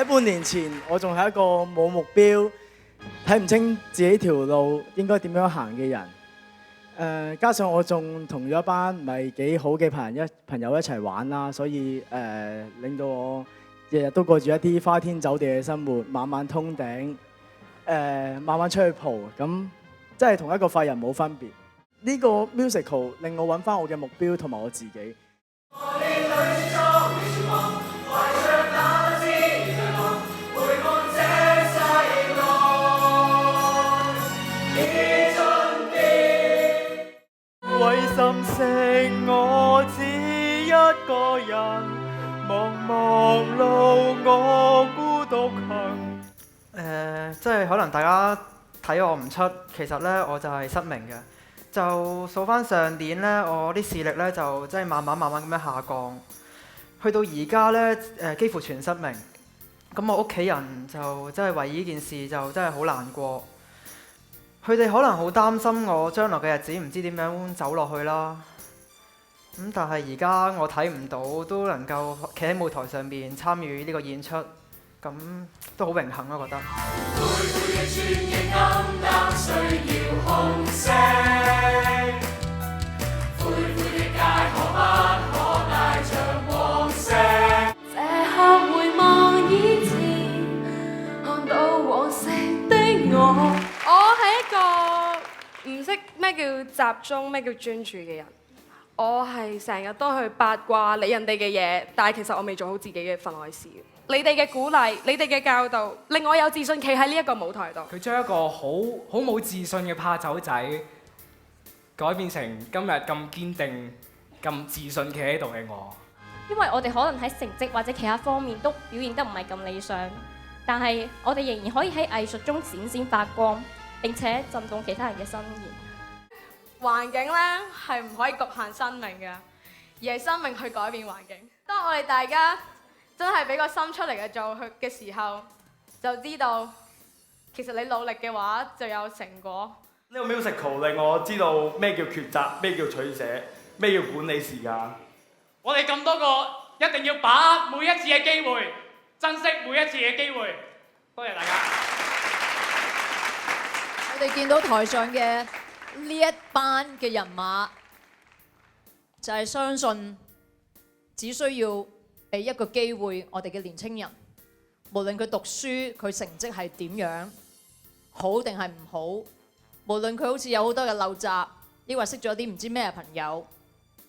半年前，我仲係一個冇目標、睇唔清自己條路應該點樣行嘅人。加上我仲同咗一班唔係幾好嘅朋友一齊玩啦，所以令到我日日都過住一啲花天酒地嘅生活，晚晚通頂，晚晚出去蒲，咁真係同一個廢人冇分別。呢個 musical 令我揾翻我嘅目標同埋我自己。為什剩我只一個人，茫茫路我孤獨行。即係可能大家睇我唔出，其實呢，我就係失明嘅。就數翻上年呢，我啲視力呢，就真係慢慢咁樣下降，去到而家呢，幾乎全失明。咁我屋企人就真係為呢件事就真係好難過。佢哋可能好擔心我將來嘅日子唔知點樣走落去啦。咁但係而家我睇唔到，都能夠企喺舞台上面參與呢個演出，咁都好榮幸咯，覺得。灰灰嘅轉影暗淡需要空色，灰灰嘅街可不可帶着黃色？這刻回望以前，看到黃色的我。我係一個唔識咩叫集中、咩叫專注嘅人。我係成日都去八卦理人哋嘅嘢，但係其實我未做好自己嘅份內事。你哋嘅鼓勵、你哋嘅教導，令我有自信企喺呢一個舞台度。佢將一個好冇自信嘅怕走仔，改變成今日咁堅定、咁自信企喺度嘅我。因為我哋可能喺成績或者其他方面都表現得唔係咁理想，但係我哋仍然可以喺藝術中閃閃發光，並且震動其他人嘅心弦。環境呢係唔可以局限生命嘅，而係生命去改變環境。當我哋大家真係俾個心出嚟嘅做嘅時候，就知道其實你努力嘅話就有成果。呢個 musical 令我知道咩叫抉擇，咩叫取捨，咩叫管理時間。我哋咁多個一定要把握每一次嘅機會，珍惜每一次嘅機會。多謝大家。我哋見到台上嘅呢一班嘅人馬，就係相信只需要俾一個機會我哋嘅年青人，無論佢讀書佢成績係點樣好定係唔好，無論佢好似有好多嘅陋習，抑或識咗啲唔知咩朋友，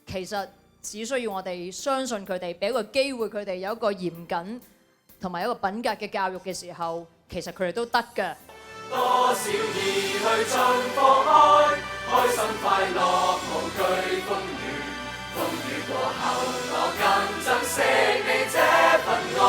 其實只需要我哋相信佢哋，俾一個機會佢哋有一個嚴謹同埋一個品格嘅教育嘅時候，其實佢哋都得嘅。多少意去盡放開，開心快樂無懼風雨，風雨過後我更珍惜你這份愛。